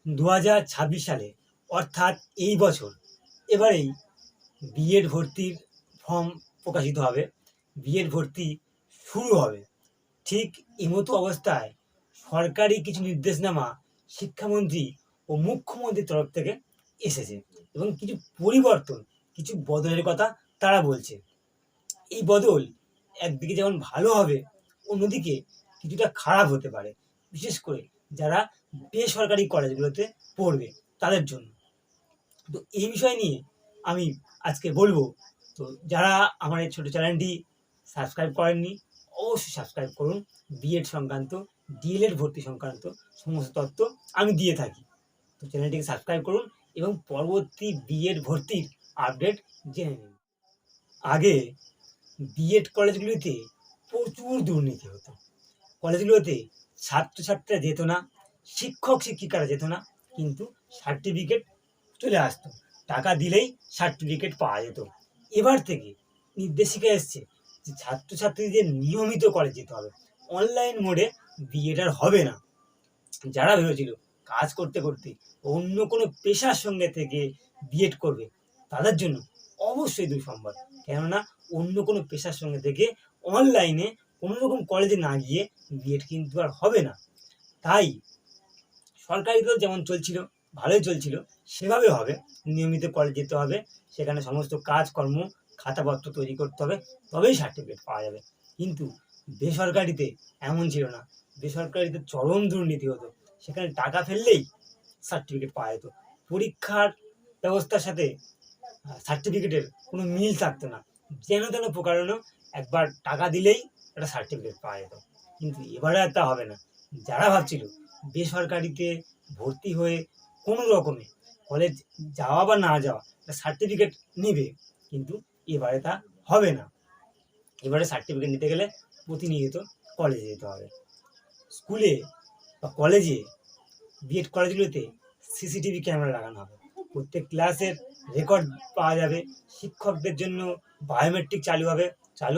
2026 সালে অর্থাৎ এই বছর এবারেই বিএড ভর্তির ফর্ম প্রকাশিত হবে। বিএড ভর্তি শুরু হবে। ঠিক এমতো অবস্থায় সরকারি কিছু নির্দেশনামা শিক্ষামন্ত্রী ও মুখ্যমন্ত্রীর তরফ থেকে এসেছে এবং কিছু পরিবর্তন, কিছু বদলের কথা তারা বলছে। এই বদল একদিকে যেমন ভালো হবে, অন্যদিকে কিছুটা খারাপ হতে পারে, বিশেষ করে যারা বেসরকারি কলেজগুলোতে পড়বে তাদের জন্য। তো এই বিষয় নিয়ে আমি আজকে বলবো। তো যারা আমার এই ছোটো চ্যানেলটি সাবস্ক্রাইব করেননি, অবশ্যই সাবস্ক্রাইব করুন। বিএড সংক্রান্ত, ডিএলএড ভর্তি সংক্রান্ত সমস্ত তথ্য আমি দিয়ে থাকি। তো চ্যানেলটিকে সাবস্ক্রাইব করুন এবং পরবর্তী বিএড ভর্তির আপডেট জেনে নিন। আগে বিএড কলেজগুলিতে প্রচুর দুর্নীতি হতো। কলেজগুলোতে ছাত্রছাত্রীরা যেত না, শিক্ষক শিক্ষিকারা যেত না, কিন্তু সার্টিফিকেট চলে আসতো। টাকা দিলেই সার্টিফিকেট পাওয়া যেত। এবার থেকে নির্দেশিকা এসছে যে ছাত্রছাত্রীদের নিয়মিত কলেজ যেতে হবে। অনলাইন মোডে বিএড আর হবে না। যারা ভেবেছিল কাজ করতে করতে অন্য কোনো পেশার সঙ্গে থেকে বিএড করবে, তাদের জন্য অবশ্যই দুঃসংবাদ। কেননা অন্য কোনো পেশার সঙ্গে থেকে অনলাইনে কোনো রকম কলেজে না গিয়ে বিএড কিন্তু আর হবে না। তাই সরকারিতেও যেমন চলছিল, ভালোই চলছিল, সেভাবে হবে। নিয়মিত কলেজ যেতে হবে, সেখানে সমস্ত কাজকর্ম, খাতাপত্র তৈরি করতে হবে, তবেই সার্টিফিকেট পাওয়া যাবে। কিন্তু বেসরকারিতে এমন ছিল না। বেসরকারিতে চরম দুর্নীতি হতো। সেখানে টাকা ফেললেই সার্টিফিকেট পাওয়া যেত। পরীক্ষার ব্যবস্থার সাথে সার্টিফিকেটের কোনো মিল থাকতো না। যেন তেন প্রকারেণ একবার টাকা দিলেই একটা সার্টিফিকেট পাওয়া যেত। কিন্তু এবারে আর তা হবে না। যারা ভাবছিল বেসরকারিতে ভর্তি হয়ে কোনো রকমে কলেজ যাওয়া বা না যাওয়া একটা সার্টিফিকেট নেবে, কিন্তু এবারে তা হবে না। এবারে সার্টিফিকেট নিতে গেলে প্রতিনিয়ত কলেজে যেতে হবে। স্কুলে বা কলেজে, বিএড কলেজগুলোতে সিসিটিভি ক্যামেরা লাগানো হবে। প্রত্যেক ক্লাসের রেকর্ড পাওয়া যাবে। শিক্ষকদের জন্য বায়োমেট্রিক চালু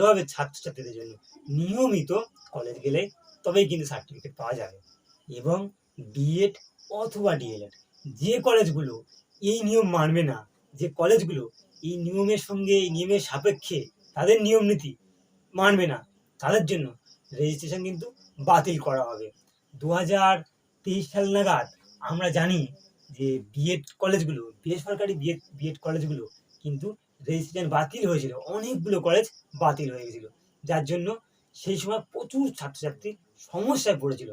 হবে ছাত্রছাত্রীদের জন্য। নিয়মিত কলেজ গেলে তবেই কিন্তু সার্টিফিকেট পাওয়া যাবে। এবং বিএড অথবা ডিএলএড, যে কলেজগুলো এই নিয়ম মানবে না, যে কলেজগুলো এই নিয়মের সঙ্গে, এই নিয়মের সাপেক্ষে তাদের নিয়ম নীতি মানবে না, তাদের জন্য রেজিস্ট্রেশন কিন্তু বাতিল করা হবে। 2023 সাল নাগাদ আমরা জানি যে বিএড কলেজগুলো, বেসরকারি বিএড কলেজগুলো কিন্তু রেজিস্ট্রেশন বাতিল হয়েছিল। অনেকগুলো কলেজ বাতিল হয়ে গেছিলো, যার জন্য সেই সময় প্রচুর ছাত্রছাত্রী সমস্যায় পড়েছিল।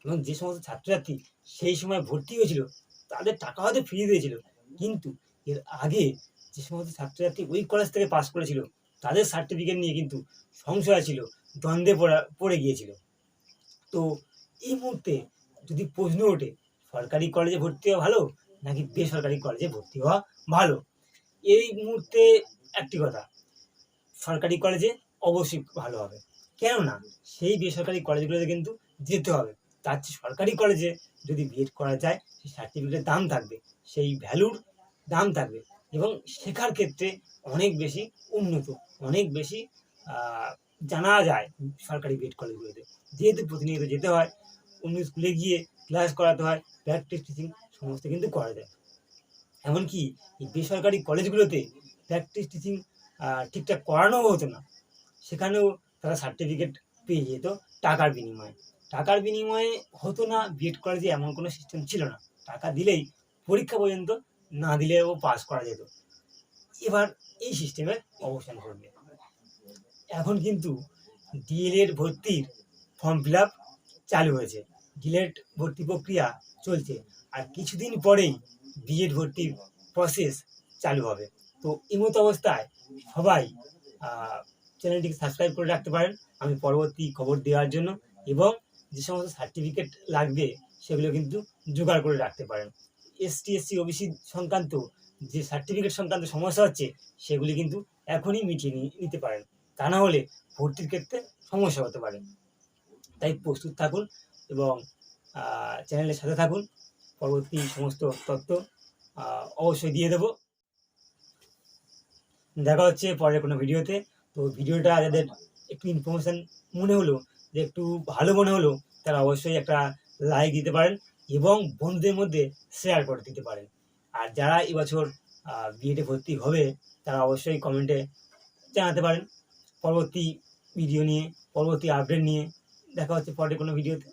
এবং যে সমস্ত ছাত্রছাত্রী সেই সময় ভর্তি হয়েছিল তাদের টাকা হয়তো ফিরিয়ে দিয়েছিল, কিন্তু এর আগে যে সমস্ত ছাত্রছাত্রী ওই কলেজ থেকে পাস করেছিল তাদের সার্টিফিকেট নিয়ে কিন্তু সংশয় ছিল, দ্বন্দ্বে পড়ে গিয়েছিল। তো এই মুহূর্তে যদি প্রশ্ন ওঠে সরকারি কলেজে ভর্তি হওয়া ভালো নাকি বেসরকারি কলেজে ভর্তি হওয়া ভালো, এই মুহূর্তে একটি কথা, সরকারি কলেজে অবশ্যই ভালো হবে। কেননা সেই বেসরকারি কলেজগুলোতে কিন্তু যেতে হবে। তার চেয়ে সরকারি কলেজে যদি বিএড করা যায়, সেই সার্টিফিকেটের দাম থাকবে, সেই ভ্যালুর দাম থাকবে, এবং শেখার ক্ষেত্রে অনেক বেশি উন্নত, অনেক বেশি জানা যায় সরকারি বিএড কলেজগুলোতে। যেহেতু প্রতিনিয়ত যেতে হয়, অন্য স্কুলে গিয়ে ক্লাস করাতে হয়, প্র্যাকটিস টিচিং সমস্ত কিন্তু করা যায়। এমনকি এই বেসরকারি কলেজগুলোতে প্র্যাকটিস টিচিং ঠিকঠাক করানোও হতো না। সেখানেও তারা সার্টিফিকেট পেয়ে যেত টাকার বিনিময়ে। টাকার বিনিময়ে হতো না, বিএড কলেজে এমন কোনো সিস্টেম ছিল না। টাকা দিলেই পরীক্ষা পর্যন্ত না দিলেও পাস করা যেত। এবার এই সিস্টেমের অবসান ঘটবে। এখন কিন্তু ডিএলএড ভর্তির ফর্ম ফিল আপ চালু হয়েছে। ডিএলএড ভর্তি প্রক্রিয়া চলছে। আর কিছুদিন পরেই বিএড ভর্তির প্রসেস চালু হবে। তো এমতো অবস্থায় সবাই চ্যানেলটিকে সাবস্ক্রাইব করে রাখতে পারেন আমি পরবর্তী খবর দেওয়ার জন্য, এবং যে সমস্ত সার্টিফিকেট লাগবে সেগুলো কিন্তু জোগাড় করে রাখতে পারেন। এসটি এসসি ওবিসি সংক্রান্ত যে সার্টিফিকেট সংক্রান্ত সমস্যা হচ্ছে সেগুলি কিন্তু এখনই মিটিয়ে নিতে পারেন। তা না হলে ভর্তির ক্ষেত্রে সমস্যা হতে পারে। তাই প্রস্তুত থাকুন এবং চ্যানেলের সাথে থাকুন। পরবর্তী সমস্ত তথ্য অবশ্যই দিয়ে দেবো। দেখা হচ্ছে পরের কোনো ভিডিওতে। তো ভিডিওটা যাদের একটু ইনফরমেশান মনে হলো, যে একটু ভালো মনে হলো, তারা অবশ্যই একটা লাইক দিতে পারেন এবং বন্ধুদের মধ্যে শেয়ার করে দিতে পারেন। আর যারা এবছর বিএডে ভর্তি হবে তারা অবশ্যই কমেন্টে জানাতে পারেন পরবর্তী ভিডিও নিয়ে, পরবর্তী আপডেট নিয়ে। দেখা হচ্ছে পরে কোনো ভিডিওতে।